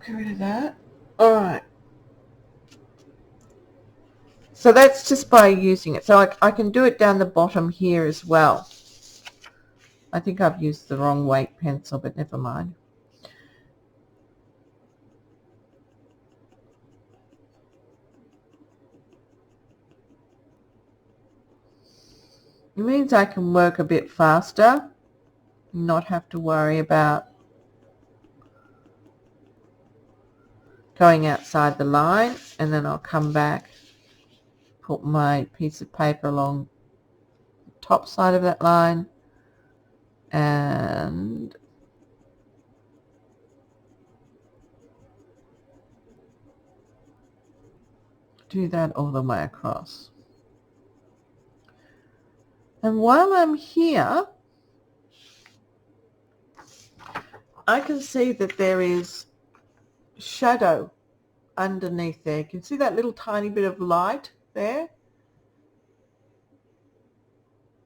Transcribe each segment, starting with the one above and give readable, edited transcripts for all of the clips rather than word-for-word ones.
Get rid of that. All right. So that's just by using it. So I can do it down the bottom here as well. I think I've used the wrong weight pencil, but never mind. It means I can work a bit faster, not have to worry about going outside the line, and then I'll come back, put my piece of paper along the top side of that line, and do that all the way across. And while I'm here, I can see that there is shadow underneath there. You can see that little tiny bit of light there.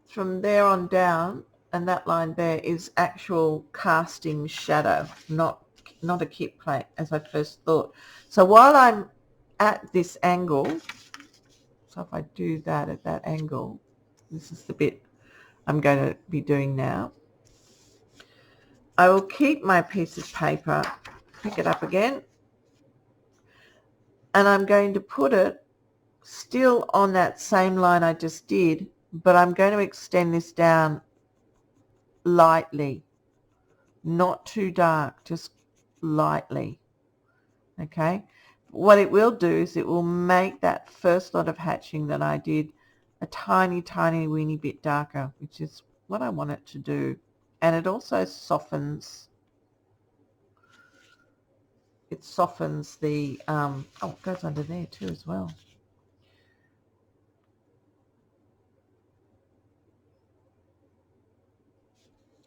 From there on down, and that line there is actual casting shadow, not a kit plate as I first thought. So while I'm at this angle, so if I do that at that angle, this is the bit I'm going to be doing now. I will keep my piece of paper, pick it up again, and I'm going to put it still on that same line I just did, but I'm going to extend this down lightly, not too dark, just lightly. Okay, what it will do is it will make that first lot of hatching that I did a tiny weeny bit darker, which is what I want it to do. And it also softens the oh, it goes under there too as well.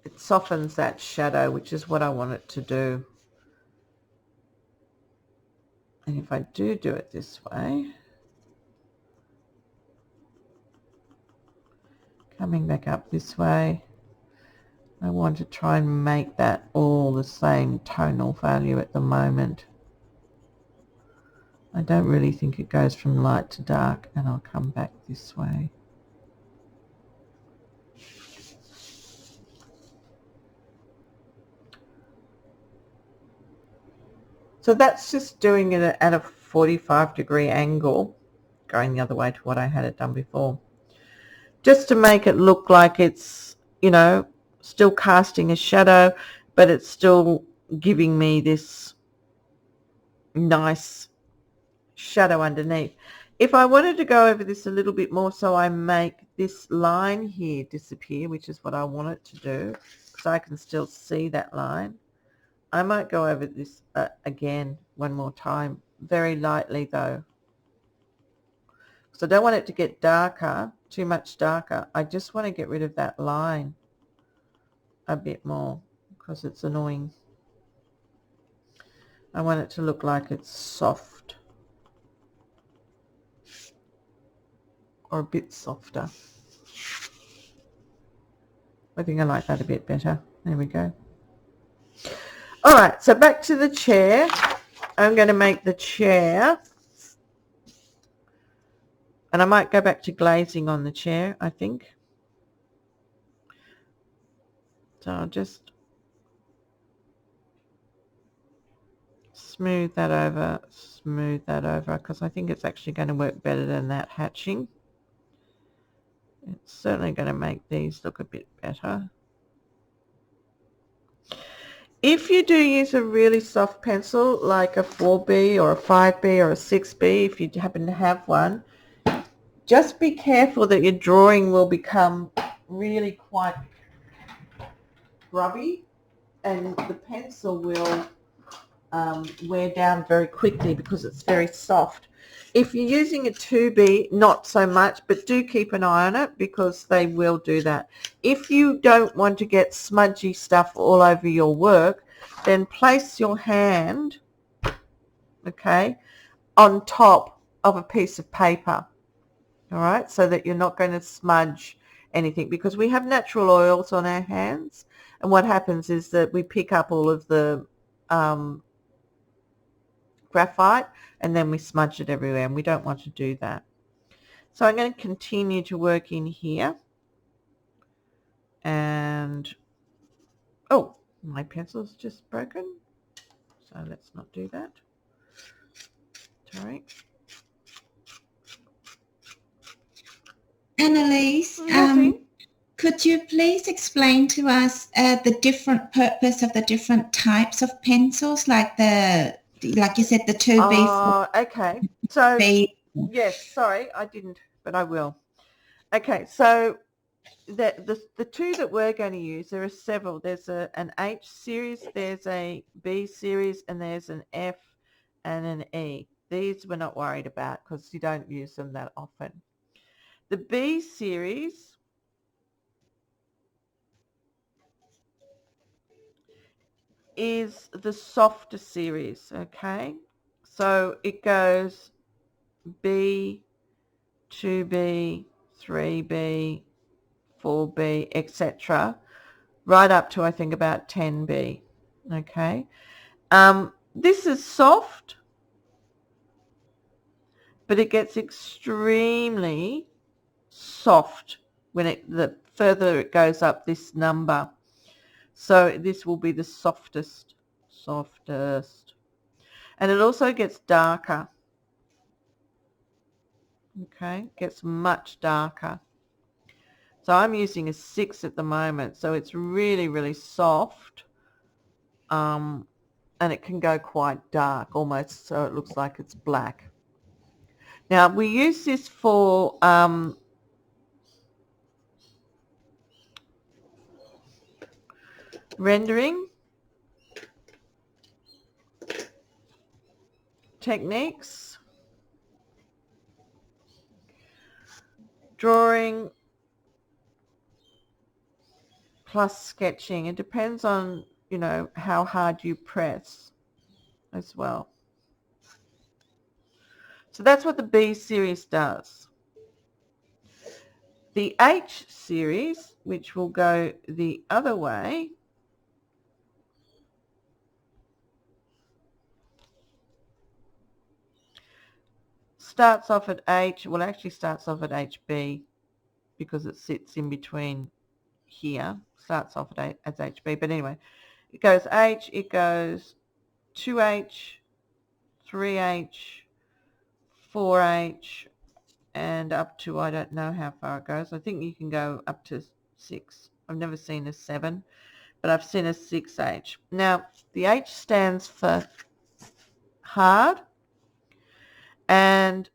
It softens that shadow, which is what I want it to do. And if I do it this way, coming back up this way, I want to try and make that all the same tonal value at the moment. I don't really think it goes from light to dark, and I'll come back this way. So that's just doing it at a 45-degree angle, going the other way to what I had it done before, just to make it look like it's, you know, still casting a shadow, but it's still giving me this nice shadow underneath. If I wanted to go over this a little bit more, so I make this line here disappear, which is what I want it to do, because I can still see that line, I might go over this again one more time, very lightly though, because I don't want it to get darker, too much darker. I just want to get rid of that line a bit more because it's annoying. I want it to look like it's soft, or a bit softer. I think I like that a bit better. There we go. All right, so back to the chair. I'm going to make the chair, and I might go back to glazing on the chair, I think. So I'll just smooth that over, because I think it's actually going to work better than that hatching. It's certainly going to make these look a bit better. If you do use a really soft pencil, like a 4B or a 5B or a 6B, if you happen to have one, just be careful that your drawing will become really quite grubby, and the pencil will wear down very quickly because it's very soft. If you're using a 2B, not so much, but do keep an eye on it because they will do that. If you don't want to get smudgy stuff all over your work, then place your hand, okay, on top of a piece of paper, all right, so that you're not going to smudge anything, because we have natural oils on our hands, and what happens is that we pick up all of the graphite, and then we smudge it everywhere, and we don't want to do that. So I'm going to continue to work in here. And, oh, my pencil's just broken. So let's not do that. Sorry. Annalise, could you please explain to us the different purpose of the different types of pencils, like you said, the 2B? Oh, okay. So, yes, sorry, I didn't, but I will. Okay, so the two that we're going to use, there are several. There's an H series, there's a B series, and there's an F and an E. These we're not worried about because you don't use them that often. The B series is the softer series, okay? So it goes B, 2B, 3B, 4B, etc., right up to I think about 10B, okay? This is soft, but it gets extremely soft when the further it goes up this number. So this will be the softest. And it also gets darker. Okay, gets much darker. So I'm using a 6 at the moment, so it's really, really soft. And it can go quite dark, almost so it looks like it's black. Now, we use this for rendering techniques, drawing, plus sketching. It depends on, you know, how hard you press as well. So that's what the B series does. The H series, which will go the other way, starts off at H, well actually starts off at HB because it sits in between here, starts off at as HB, but anyway, it goes H, it goes 2H, 3H, 4H, and up to, I don't know how far it goes. I think you can go up to 6. I've never seen a 7, but I've seen a 6H. Now, the H stands for hard, and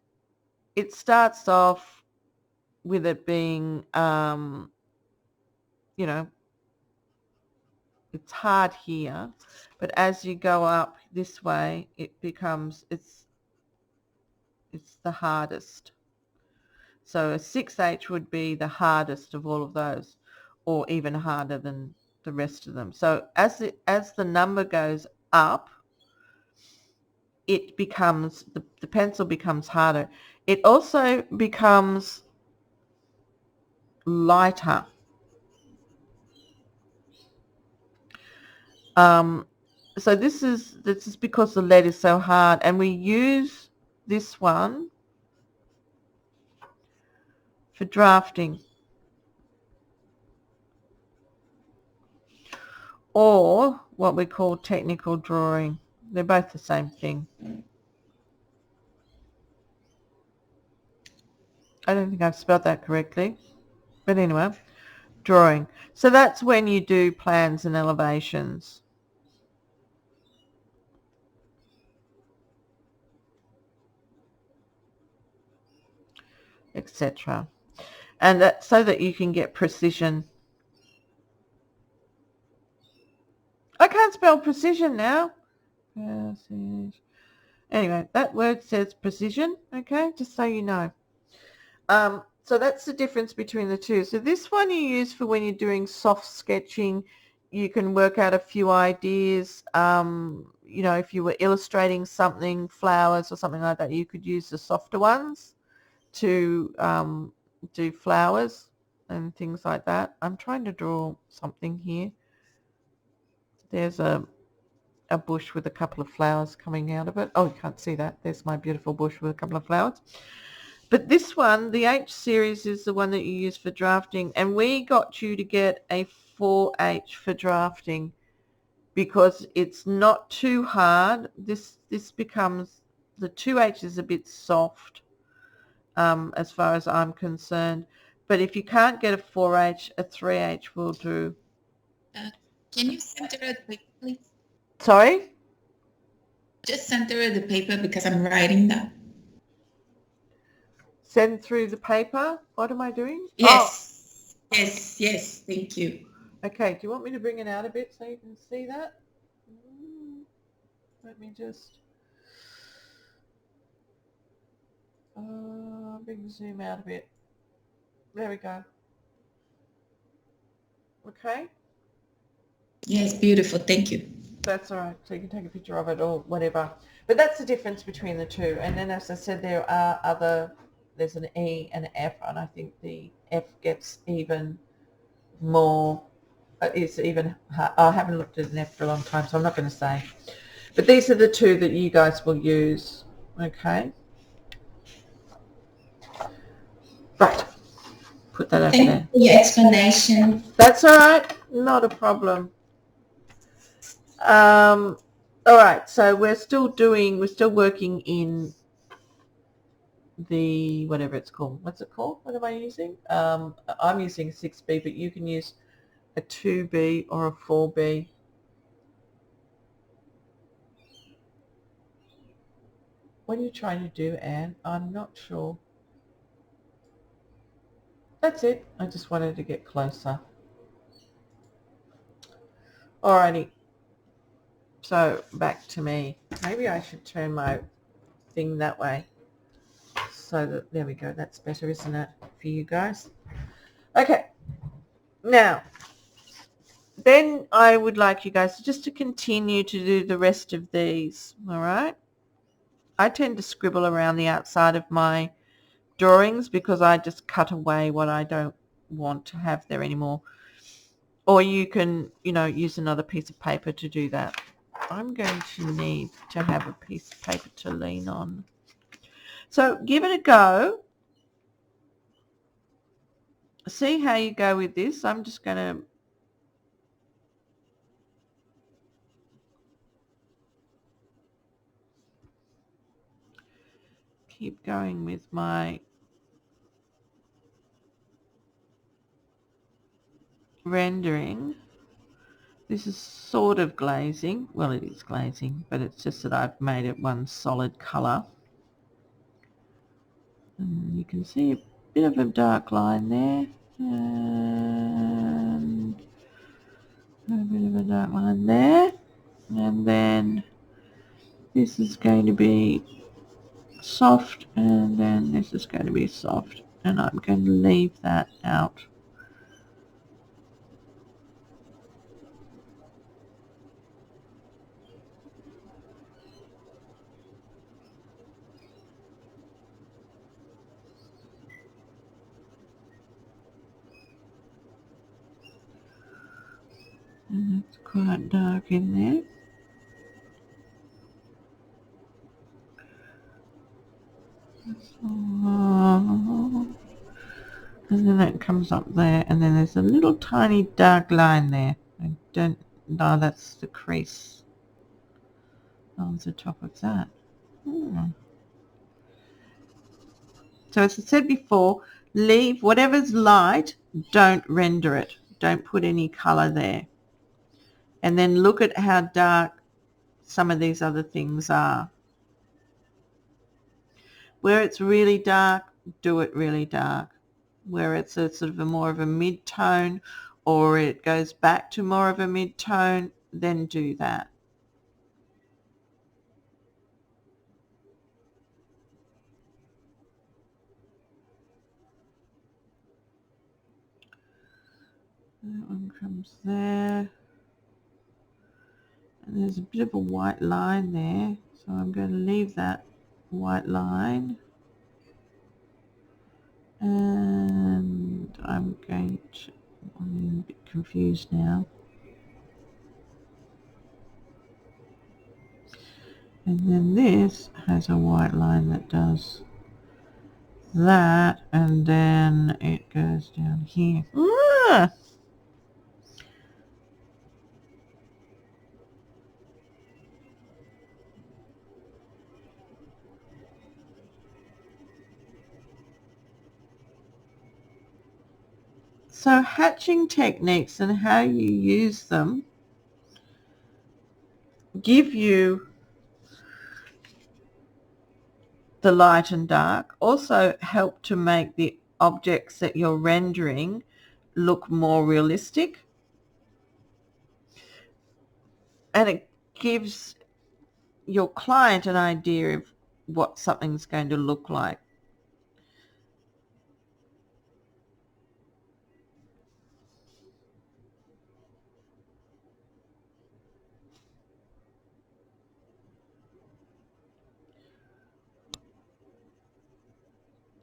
it starts off with it being, you know, it's hard here, but as you go up this way, it becomes, it's the hardest. So a 6H would be the hardest of all of those, or even harder than the rest of them. So as the number goes up, it becomes, the pencil becomes harder. It also becomes lighter. So this is because the lead is so hard, and we use this one for drafting, or what we call technical drawing. They're both the same thing. I don't think I've spelled that correctly, but anyway, drawing. So that's when you do plans and elevations. Etc. And that, so that you can get precision. I can't spell precision now. Anyway, that word says precision, okay, just so you know. So that's the difference between the two. So this one you use for when you're doing soft sketching. You can work out a few ideas. You know, if you were illustrating something, flowers or something like that, you could use the softer ones to do flowers and things like that. I'm trying to draw something here. There's a a bush with a couple of flowers coming out of it. Oh, you can't see that. There's my beautiful bush with a couple of flowers. But this one, the H series, is the one that you use for drafting. And we got you to get a 4H for drafting because it's not too hard. This becomes, the 2H is a bit soft as far as I'm concerned. But if you can't get a 4H, a 3H will do. Can you center the paper, please? Sorry? Just center the paper because I'm writing that. Send through the paper. What am I doing? Yes. Oh. Yes. Thank you. Okay. Do you want me to bring it out a bit so you can see that? Let me just bring the zoom out a bit. There we go. Okay. Yes, beautiful. Thank you. That's all right. So you can take a picture of it or whatever. But that's the difference between the two. And then, as I said, there are other. There's an E and an F, and I think the F gets even more. It's even. I haven't looked at an F for a long time, so I'm not going to say. But these are the two that you guys will use. Okay. Right. Put that over there. Thank you for your explanation. That's all right. Not a problem. All right. So we're still working in the, whatever it's called. What's it called? What am I using? I'm using 6B, but you can use a 2B or a 4B. What are you trying to do, Anne? I'm not sure. That's it. I just wanted to get closer. Alrighty. So back to me. Maybe I should turn my thing that way. So that, there we go. That's better, isn't it, for you guys? Okay. Now, then I would like you guys just to continue to do the rest of these. All right. I tend to scribble around the outside of my drawings because I just cut away what I don't want to have there anymore. Or you can, use another piece of paper to do that. I'm going to need to have a piece of paper to lean on. So give it a go. See how you go with this. I'm just going to keep going with my rendering. This is sort of glazing. Well, it is glazing, but it's just that I've made it one solid colour. And you can see a bit of a dark line there. And a bit of a dark line there. And then this is going to be soft, and then this is going to be soft. And I'm going to leave that out. And it's quite dark in there. And then that comes up there, and then there's a little tiny dark line there. I don't know, that's the crease on the top of that. So as I said before, leave whatever's light, don't render it. Don't put any colour there. And then look at how dark some of these other things are. Where it's really dark, do it really dark. Where it's a sort of a more of a mid-tone, or it goes back to more of a mid-tone, then do that. That one comes there. And there's a bit of a white line there, so I'm going to leave that white line. And I'm a bit confused now. And then this has a white line that does that, and then it goes down here. Ah! So hatching techniques and how you use them give you the light and dark, also help to make the objects that you're rendering look more realistic, and it gives your client an idea of what something's going to look like.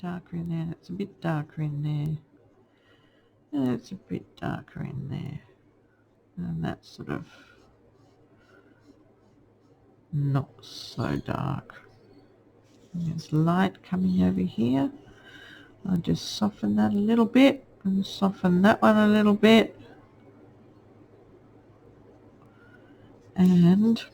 Darker in there, it's a bit darker in there, and it's a bit darker in there, and that's sort of not so dark. And there's light coming over here. I'll just soften that a little bit and soften that one a little bit, and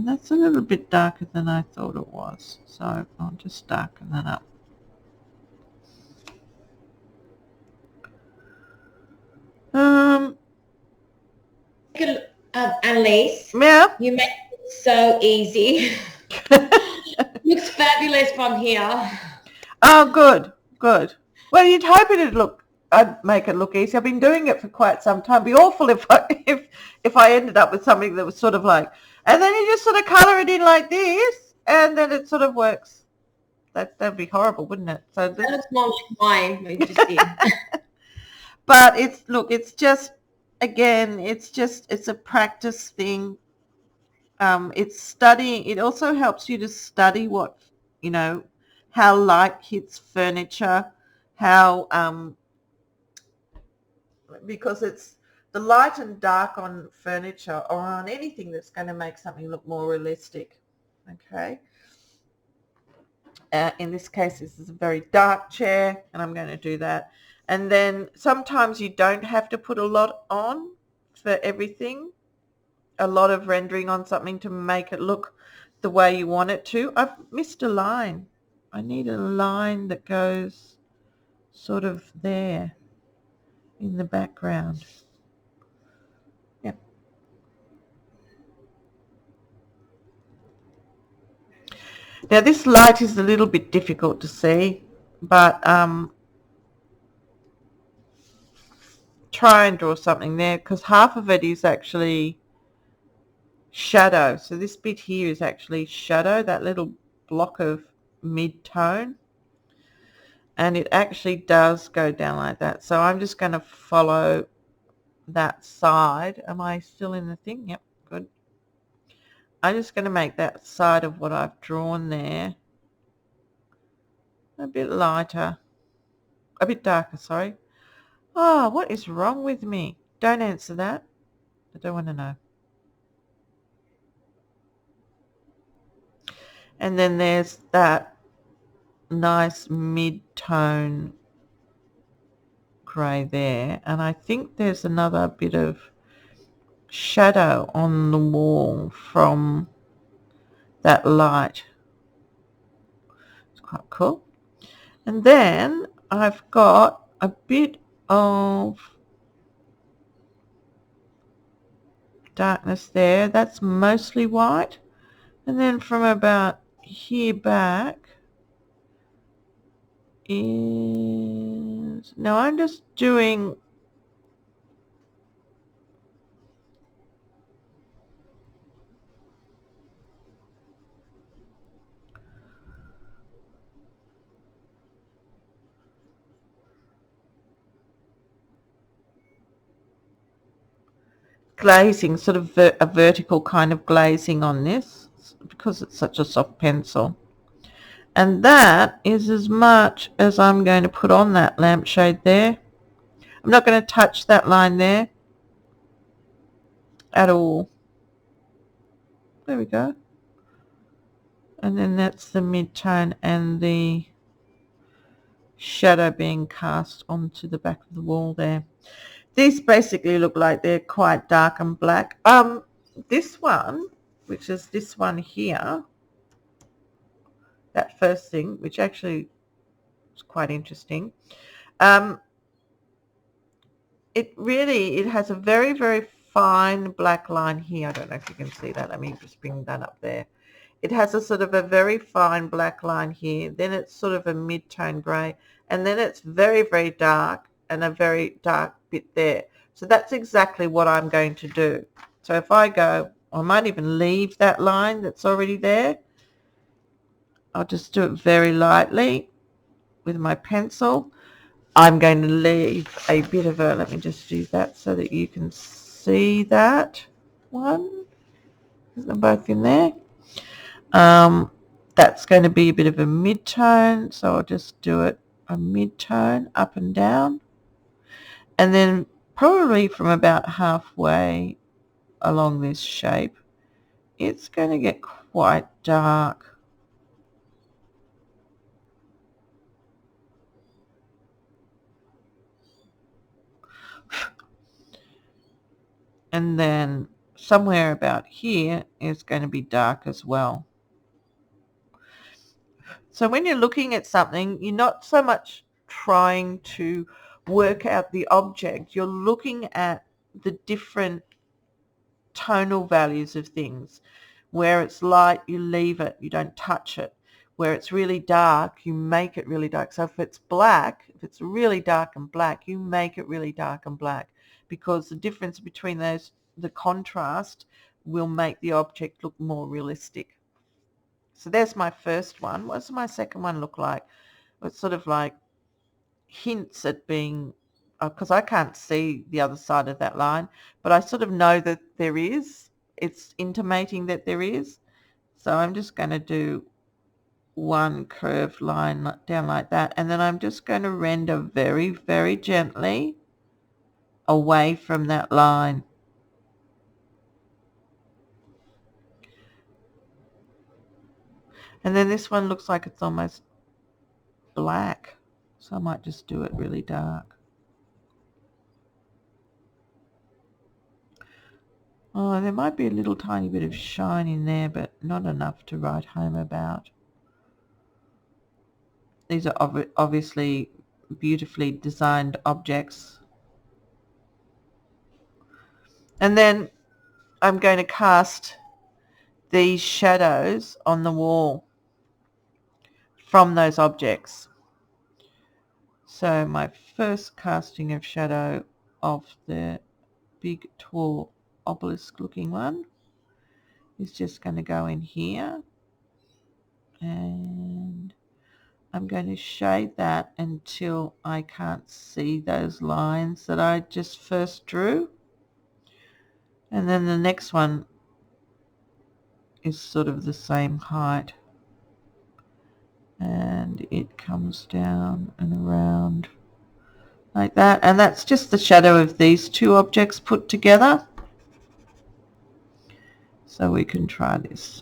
that's a little bit darker than I thought it was, so I'll just darken that up. Annalise, Yeah. you make it so easy. Looks fabulous from here. Oh, good. Well, you'd hope I'd make it look easy. I've been doing it for quite some time. It'd be awful if I ended up with something that was sort of like, and then you just sort of colour it in like this, and then it sort of works. That'd be horrible, wouldn't it? So That looks more like mine. We just did. but it's just, again, it's a practice thing. It's studying. It also helps you to study what, how light hits furniture, how, because it's the light and dark on furniture or on anything that's going to make something look more realistic. Okay. In this case, this is a very dark chair, and I'm going to do that. And then sometimes you don't have to put a lot on for everything, a lot of rendering on something to make it look the way you want it to. I've missed a line. I need a line that goes sort of there in the background. Yep. Now this light is a little bit difficult to see, but try and draw something there, because half of it is actually shadow. So this bit here is actually shadow, that little block of mid-tone, and it actually does go down like that. So I'm just going to follow that side. Am I still in the thing? Yep, good. I'm just going to make that side of what I've drawn there a bit lighter, a bit darker, sorry. Oh, what is wrong with me? Don't answer that. I don't want to know. And then there's that nice mid-tone grey there. And I think there's another bit of shadow on the wall from that light. It's quite cool. And then I've got a bit of darkness there. That's mostly white. And then from about here back is, now I'm just doing glazing, sort of a vertical kind of glazing on this, because it's such a soft pencil. And that is as much as I'm going to put on that lampshade there. I'm not going to touch that line there at all. There we go. And then that's the mid-tone and the shadow being cast onto the back of the wall there. These basically look like they're quite dark and black. This one, which is this one here, that first thing, which actually is quite interesting. It has a very, very fine black line here. I don't know if you can see that. Let me just bring that up there. It has a sort of a very fine black line here. Then it's sort of a mid-tone grey. And then it's very, very dark and a very dark bit there. So that's exactly what I'm going to do. So if I go, I might even leave that line that's already there. I'll just do it very lightly with my pencil. I'm going to leave a bit of a, let me just do that so that you can see that one. They're both in there. That's going to be a bit of a mid-tone, so I'll just do it a mid-tone up and down. And then probably from about halfway along this shape, it's going to get quite dark. And then somewhere about here is going to be dark as well. So when you're looking at something, you're not so much trying to work out the object, you're looking at the different tonal values of things. Where it's light, you leave it, you don't touch it. Where it's really dark, you make it really dark. So if it's black, if it's really dark and black, you make it really dark and black, because the difference between those, the contrast, will make the object look more realistic. So there's my first one. What does my second one look like? It's sort of like hints at being, because I can't see the other side of that line, but I sort of know that there is. It's intimating that there is. So I'm just going to do one curved line down like that, and then I'm just going to render very, very gently away from that line. And then this one looks like it's almost black, so I might just do it really dark. Oh, there might be a little tiny bit of shine in there, but not enough to write home about. These are obviously beautifully designed objects. And then I'm going to cast these shadows on the wall from those objects. So my first casting of shadow of the big, tall, obelisk looking one is just going to go in here, and I'm going to shade that until I can't see those lines that I just first drew. And then the next one is sort of the same height, and it comes down and around like that. And that's just the shadow of these two objects put together. So we can try this.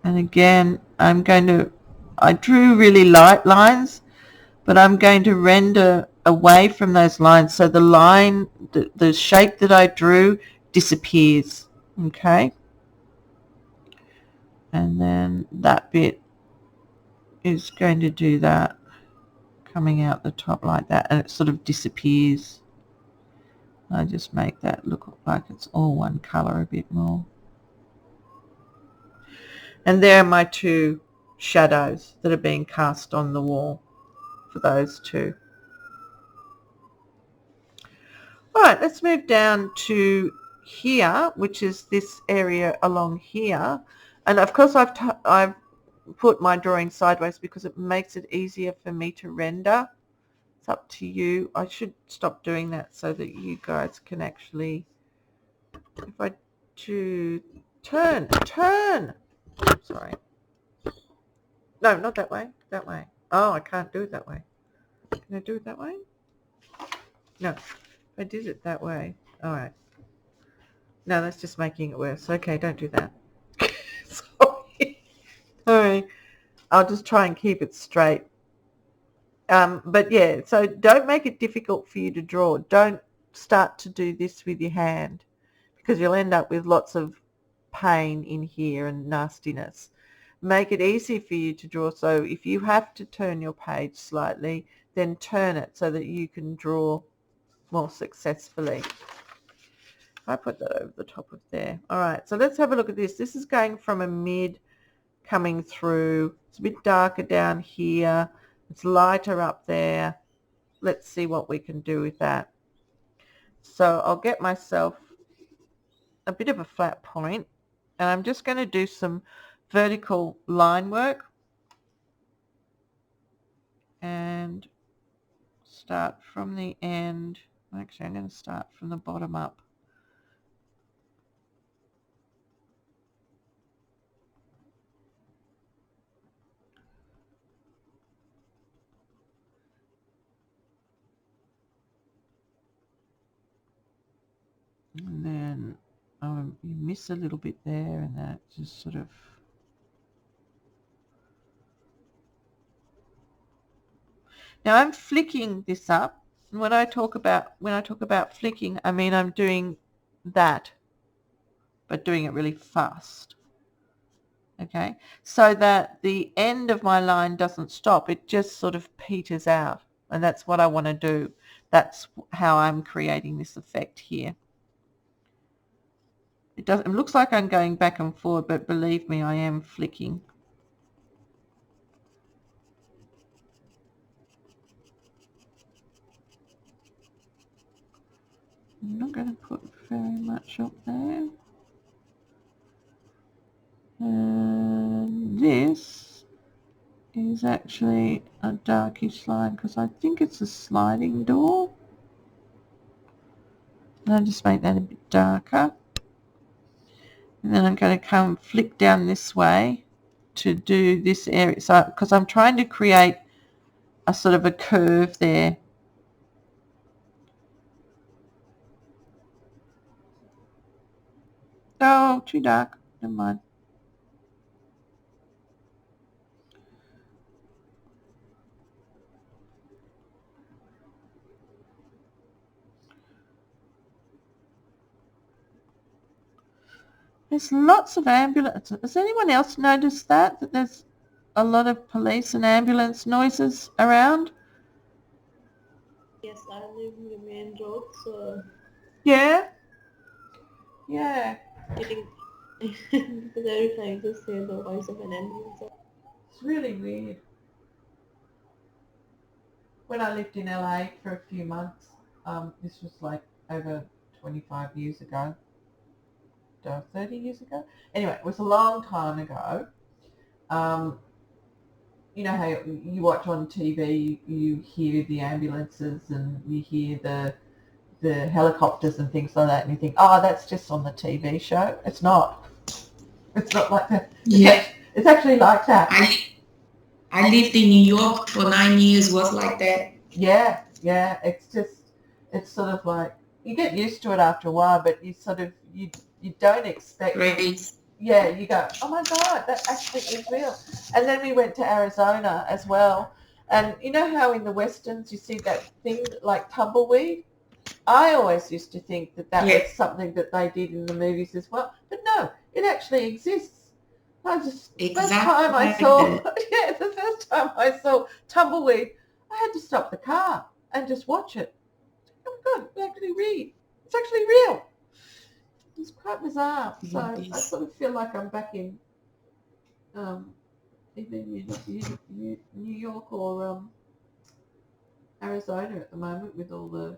And again, I drew really light lines, but I'm going to render away from those lines, so the line, the shape that I drew disappears. Okay, and then that bit is going to do that, coming out the top like that, and it sort of disappears. I just make that look like it's all one color a bit more. And there are my two shadows that are being cast on the wall for those two. All right, let's move down to here, which is this area along here. And of course I've put my drawing sideways because it makes it easier for me to render. It's up to you. I should stop doing that so that you guys can actually, if I do turn, sorry. No, not that way. That way. Oh, I can't do it that way. Can I do it that way? No. I did it that way. All right. No, that's just making it worse. Okay, don't do that. Sorry. All right. I'll just try and keep it straight. But yeah, so don't make it difficult for you to draw. Don't start to do this with your hand because you'll end up with lots of pain in here and nastiness. Make it easy for you to draw. So if you have to turn your page slightly, then turn it so that you can draw more successfully. I put that over the top of there. All right, so let's have a look at this. This is going from a mid coming through. It's a bit darker down here. It's lighter up there. Let's see what we can do with that. So I'll get myself a bit of a flat point, and I'm just going to do some vertical line work and start from the end. Actually, I'm going to start from the bottom up. And then you miss a little bit there, and that just sort of now I'm flicking this up. And when I talk about flicking, I mean I'm doing that, but doing it really fast. Okay, so that the end of my line doesn't stop. It just sort of peters out, and that's what I want to do. That's how I'm creating this effect here. It looks like I'm going back and forward, but believe me, I am flicking. I'm not going to put very much up there. And this is actually a darkish line because I think it's a sliding door. And I'll just make that a bit darker. And then I'm going to come flick down this way to do this area. So, because I'm trying to create a sort of a curve there. Oh, too dark. Never mind. There's lots of ambulances. Has anyone else noticed that there's a lot of police and ambulance noises around? Yes, I live in the main road, so Yeah? Yeah. I think because every time I just hear the voice of an ambulance. It's really weird. When I lived in LA for a few months, this was like over 25 years ago, 30 years ago. Anyway, it was a long time ago. You know how you watch on TV, you hear the ambulances and you hear the helicopters and things like that, and you think, oh, that's just on the TV show. It's not. It's not like that. Yeah. It's actually like that. I lived in New York for 9 years, was like that. Yeah. It's sort of like, you get used to it after a while, but you sort of, you don't expect. Great. Yeah, you go, oh my God, that actually is real. And then we went to Arizona as well. And you know how in the Westerns you see that thing like tumbleweed? I always used to think that was something that they did in the movies as well. But no, it actually exists. The first time I saw tumbleweed, I had to stop the car and just watch it. Oh my God, it's actually real. It's quite bizarre. So I sort of feel like I'm back in either New York or Arizona at the moment with all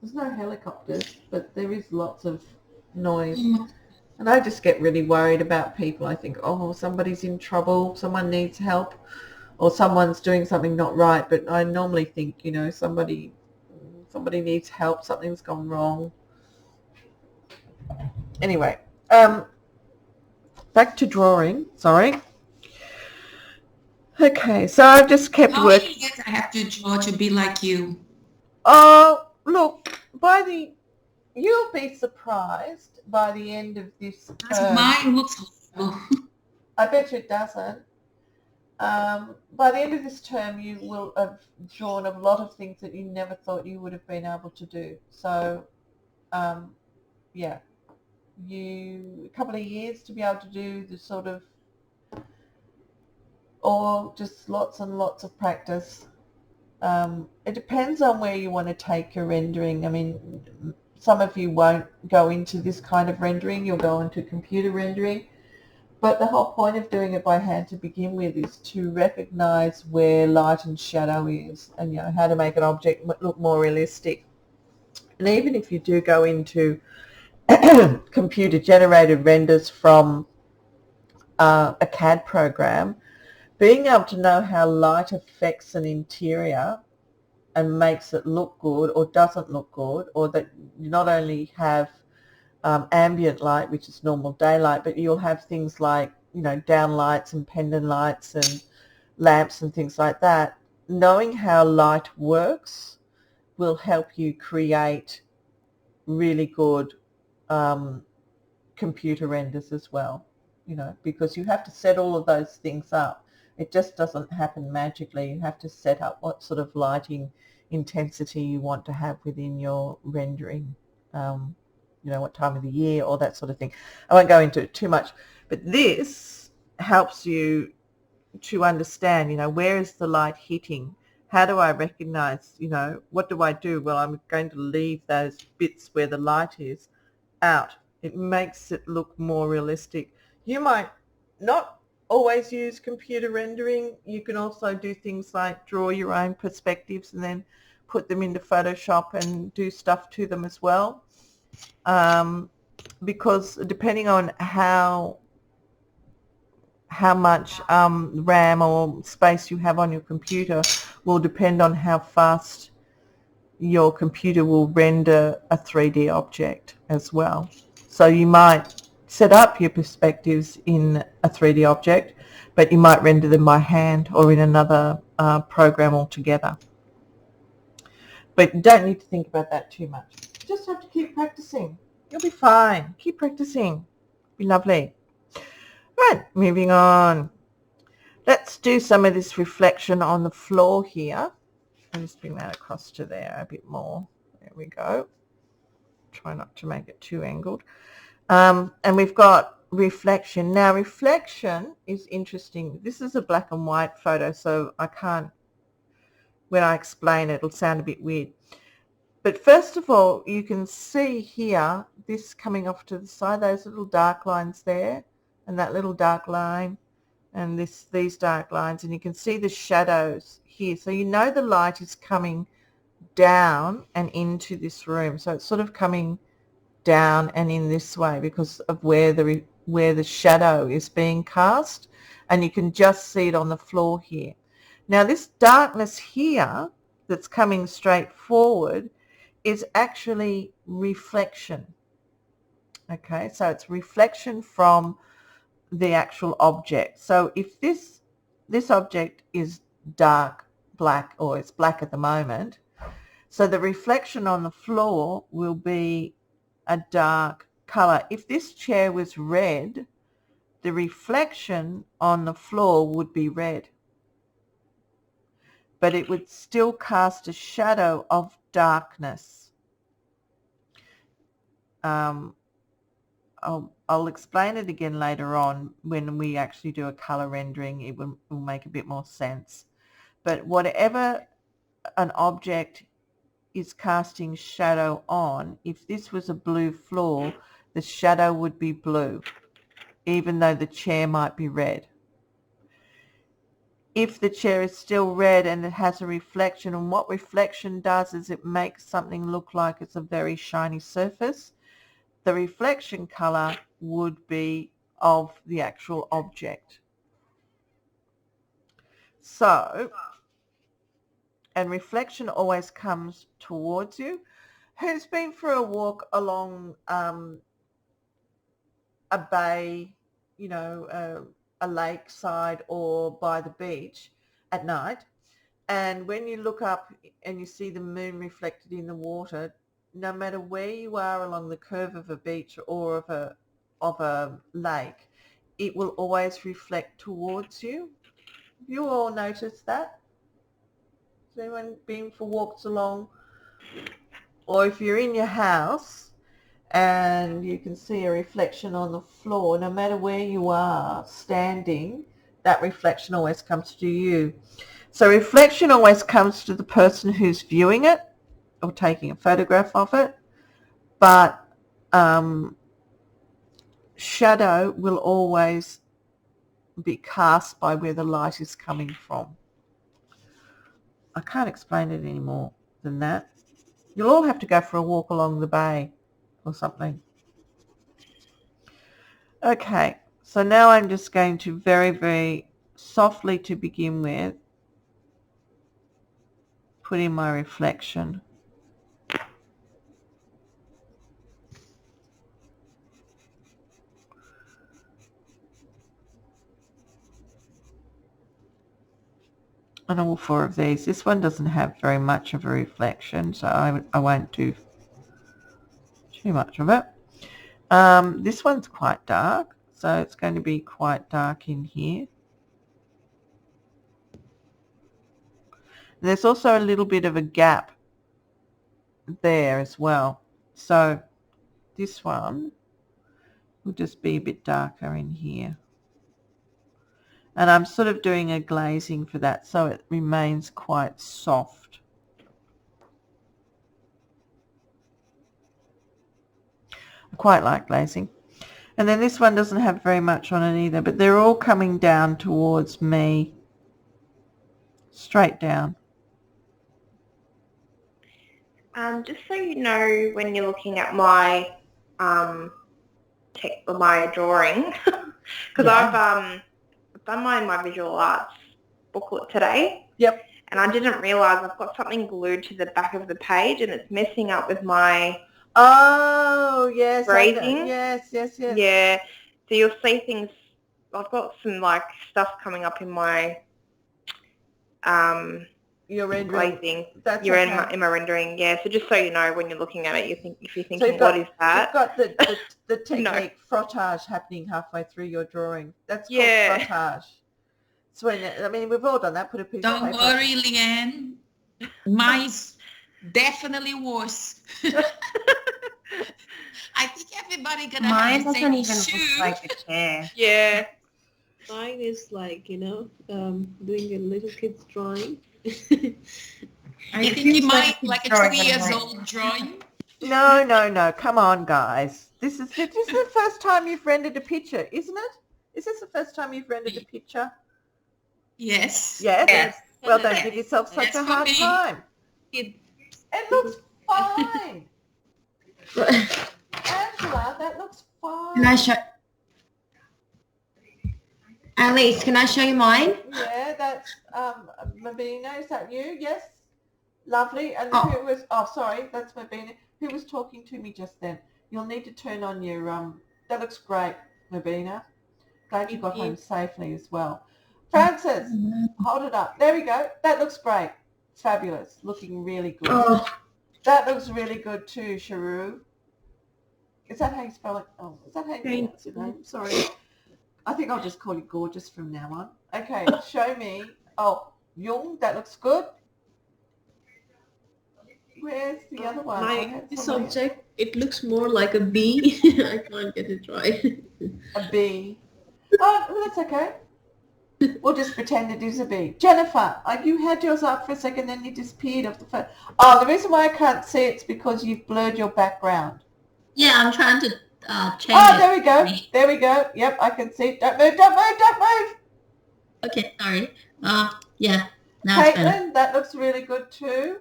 there's no helicopters, but there is lots of noise. And I just get really worried about people. I think, oh, somebody's in trouble, someone needs help, or someone's doing something not right. But I normally think, somebody needs help, something's gone wrong. Anyway, back to drawing, sorry. Okay, so I've just kept How working. many years I have to draw to be like you? Oh, look, you'll be surprised by the end of this term. Mine looks horrible. I bet you it doesn't. By the end of this term, you will have drawn a lot of things that you never thought you would have been able to do. So, yeah, a couple of years to be able to do the sort of, or just lots and lots of practice. It depends on where you want to take your rendering. I mean, some of you won't go into this kind of rendering. You'll go into computer rendering. But the whole point of doing it by hand to begin with is to recognize where light and shadow is, and how to make an object look more realistic. And even if you do go into computer generated renders from a CAD program, being able to know how light affects an interior and makes it look good or doesn't look good, or that you not only have ambient light, which is normal daylight, but you'll have things like, down lights and pendant lights and lamps and things like that. Knowing how light works will help you create really good computer renders as well, because you have to set all of those things up. It just doesn't happen magically. You have to set up what sort of lighting intensity you want to have within your rendering. What time of the year, or that sort of thing. I won't go into it too much, but this helps you to understand, where is the light hitting? How do I recognize, what do I do? Well, I'm going to leave those bits where the light is out. It makes it look more realistic. You might not always use computer rendering. You can also do things like draw your own perspectives and then put them into Photoshop and do stuff to them as well. Because depending on how much RAM or space you have on your computer will depend on how fast your computer will render a 3D object as well. So you might set up your perspectives in a 3D object, but you might render them by hand or in another program altogether. But you don't need to think about that too much. You just have to keep practicing. You'll be fine. Keep practicing. Be lovely. Right, moving on. Let's do some of this reflection on the floor here. I'll just bring that across to there a bit more. There we go. Try not to make it too angled. And we've got reflection. Now, reflection is interesting. This is a black and white photo, so I can't, when I explain it, it'll sound a bit weird. But first of all, you can see here, this coming off to the side, those little dark lines there, and that little dark line, and these dark lines, and you can see the shadows here. So you know the light is coming down and into this room. So it's sort of coming down and in this way because of where the shadow is being cast, and you can just see it on the floor here. Now this darkness here that's coming straight forward is actually reflection. Okay, so it's reflection from the actual object. So if this object is dark black, or it's black at the moment, so the reflection on the floor will be a dark color. If this chair was red, the reflection on the floor would be red, but it would still cast a shadow of darkness. I'll explain it again later on when we actually do a color rendering. It will make a bit more sense. But whatever an object is casting shadow on, if this was a blue floor, the shadow would be blue, even though the chair might be red. If the chair is still red and it has a reflection, and what reflection does is it makes something look like it's a very shiny surface, the reflection color would be of the actual object. So, and reflection always comes towards you. Who's been for a walk along a bay, you know, a lakeside or by the beach at night, and when you look up and you see the moon reflected in the water, no matter where you are along the curve of a beach or of a lake, it will always reflect towards you. Have you all noticed that? Has anyone been for walks along? Or if you're in your house and you can see a reflection on the floor, no matter where you are standing, that reflection always comes to you. So reflection always comes to the person who's viewing it or taking a photograph of it, but shadow will always be cast by where the light is coming from. I can't explain it any more than that. You'll all have to go for a walk along the bay or something. Okay, so now I'm just going to very, very softly to begin with put in my reflection. On all four of these. This one doesn't have very much of a reflection, so I won't do too much of it. This one's quite dark, so it's going to be quite dark in here. And there's also a little bit of a gap there as well. So this one will just be a bit darker in here. And I'm sort of doing a glazing for that so it remains quite soft. I quite like glazing. And then this one doesn't have very much on it either, but they're all coming down towards me, straight down. Just so you know, when you're looking at my my drawing, because I've done my visual arts booklet today. Yep. And I didn't realise I've got something glued to the back of the page, and it's messing up with my yes, grazing. Yes. Yeah. So you'll see things. I've got some like stuff coming up in my your rendering. glazing. That's You're okay. in my rendering. Yeah. So just so you know, when you're looking at it, if you're thinking, So what is that? You've got the technique frottage happening halfway through your drawing. That's called frottage. So when we've all done that. Put a piece of paper. Don't worry, Leanne. Mine's definitely worse. I think everybody gonna Mine have the doesn't same even issue. look like a chair. Yeah. Mine is like, doing a little kid's drawing. I think you might like a 2-year-old drawing. No. Come on, guys. This is the first time you've rendered a picture, isn't it? Is this the first time you've rendered a picture? Yes. Yes. Well, don't give yourself such a hard time. It looks fine. Angela, that looks fine. Can I show? Alice, can I show you mine? Yeah, that's Mabina. Is that you? Yes. Lovely. And Oh. who was? Oh, sorry, that's Mabina. Who was talking to me just then? You'll need to turn on your That looks great, Mabina. Glad you got home safely as well. Francis, hold it up. There we go. That looks great. Fabulous. Looking really good. Oh. That looks really good too, Sharu. Is that how you spell it? Oh, is that how you pronounce your name? Sorry. I think I'll just call you Gorgeous from now on. Okay, show me. Oh, Jung, that looks good. Where's the other one? this object, it looks more like a bee. I can't get it right. A bee. Oh, that's okay. We'll just pretend it is a bee. Jennifer, you had yours up for a second, then you disappeared off the phone. Oh, the reason why I can't see it's because you've blurred your background. Yeah, I'm trying to change it. Oh, there we go. There we go. Yep, I can see. Don't move. Okay, sorry. Yeah, now it's better. Caitlin, that looks really good too.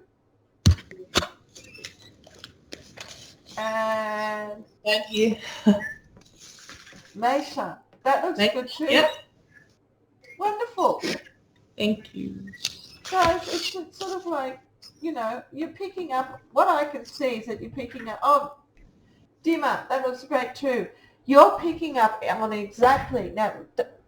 And Thank you. Maisha, that looks good too. Yep. Wonderful. Thank you. Guys, it's sort of like, you're picking up, what I can see is that you're picking up, oh, Dima, that looks great too. You're picking up on exactly, now,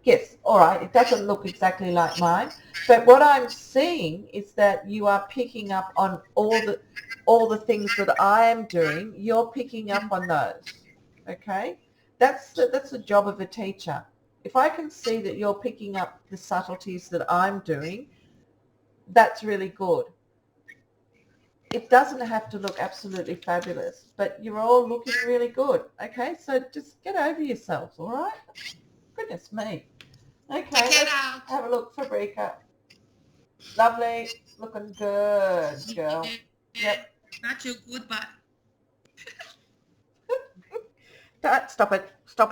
yes, all right, it doesn't look exactly like mine, but what I'm seeing is that you are picking up on all the things that I am doing. You're picking up on those, okay? That's the job of a teacher. If I can see that you're picking up the subtleties that I'm doing, that's really good. It doesn't have to look absolutely fabulous, but you're all looking really good. Okay, so just get over yourselves, all right? Goodness me. Okay, let's have a look, Fabrica. Lovely, looking good, girl. Yep. Not too good, but Stop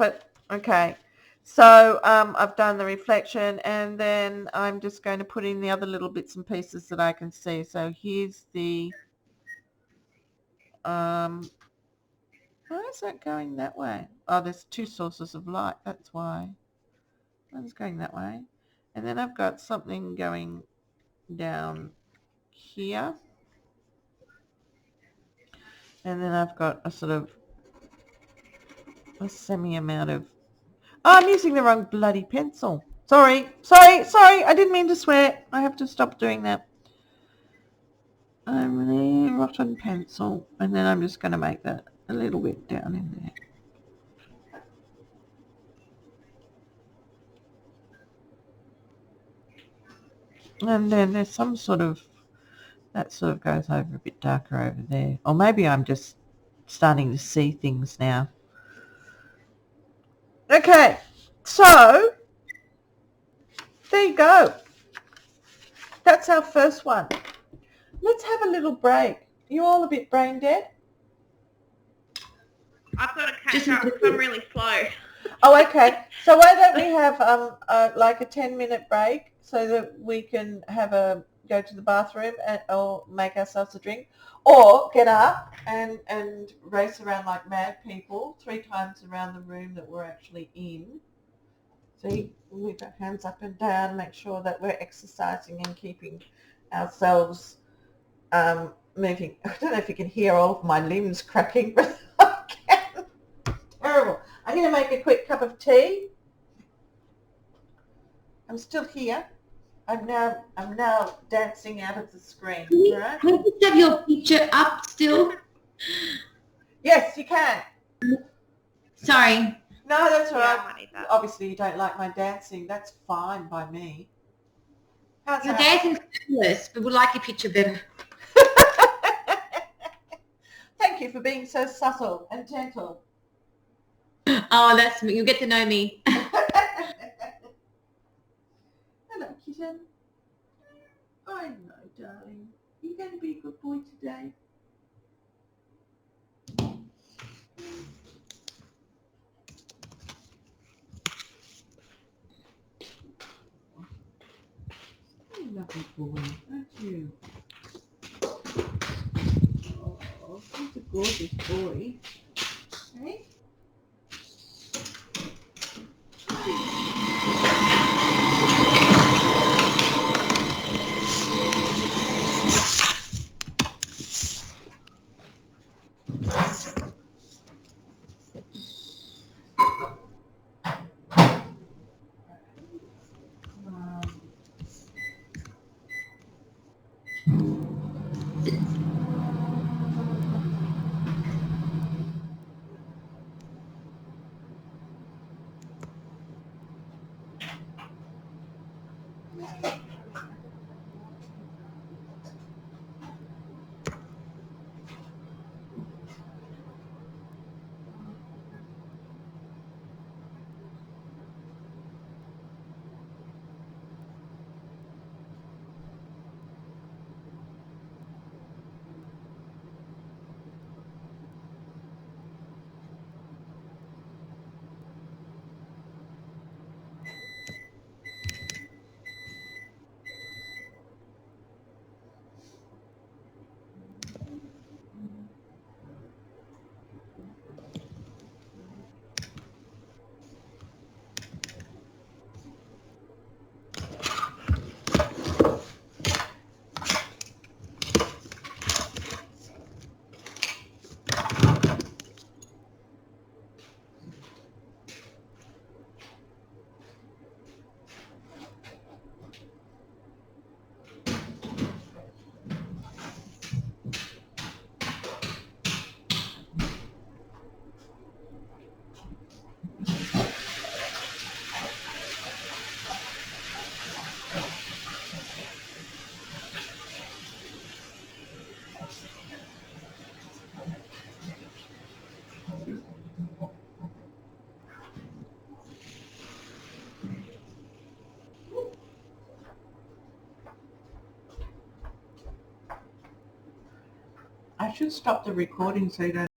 it. Okay. So I've done the reflection, and then I'm just going to put in the other little bits and pieces that I can see. So here's the why is that going that way? Oh, there's two sources of light, that's why. One's going that way. And then I've got something going down here. And then I've got a sort of a semi amount of... Oh, I'm using the wrong bloody pencil. Sorry. I didn't mean to swear. I have to stop doing that. I'm really rotten pencil. And then I'm just going to make that a little bit down in there. And then there's some sort of, that sort of goes over a bit darker over there. Or maybe I'm just starting to see things now. Okay, so there you go. That's our first one. Let's have a little break. You all a bit brain dead? I've got to catch up because I'm really slow. Oh, okay. So why don't we have like a 10-minute break so that we can go to the bathroom or make ourselves a drink, or get up and race around like mad people 3 times around the room that we're actually in. See, we put hands up and down, make sure that we're exercising and keeping ourselves moving. I don't know if you can hear all of my limbs cracking, but I can. Terrible. I'm going to make a quick cup of tea. I'm still here. I'm now dancing out of the screen. Right? Can you just have your picture up still? Yes, you can. Sorry. No, that's all Yeah, right. I need that. Obviously, you don't like my dancing. That's fine by me. How's Your that? dancing's fabulous, but we'd like your picture better. Thank you for being so subtle and gentle. Oh, that's me. You'll get to know me. Hello, kitten. I know, darling. You're going to be a good boy today. You're a lovely boy, aren't you? Oh, he's a gorgeous boy. Hey? should stop the recording so you don't